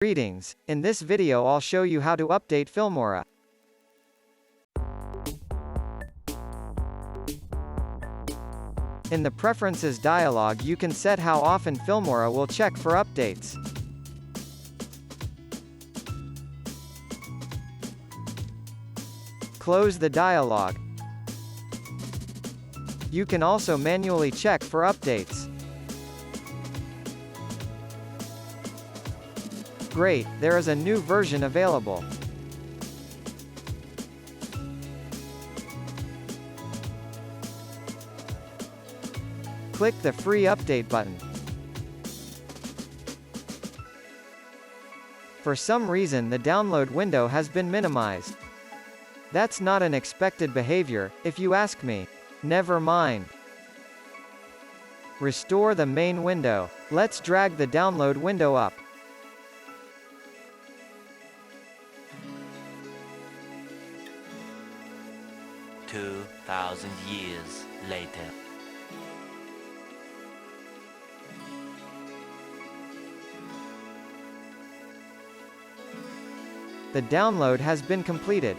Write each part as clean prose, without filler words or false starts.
Greetings, in this video I'll show you how to update Filmora. In the Preferences dialog you can set how often Filmora will check for updates. Close the dialog. You can also manually check for updates. Great, there is a new version available. Click the free update button. For some reason the download window has been minimized. That's not an expected behavior, if you ask me. Never mind. Restore the main window. Let's drag the download window up. $2,000 years later. The download has been completed.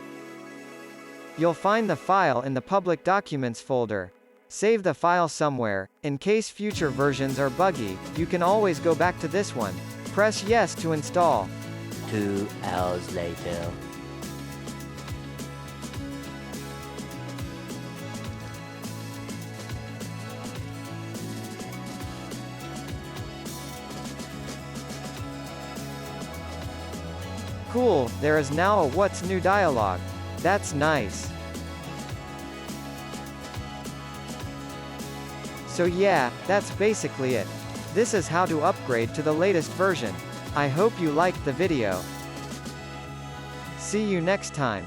You'll find the file in the Public Documents folder. Save the file somewhere. In case future versions are buggy, you can always go back to this one. Press Yes to install. 2 hours later. Cool, there is now a What's New dialog. That's nice. So yeah, that's basically it. This is how to upgrade to the latest version. I hope you liked the video. See you next time.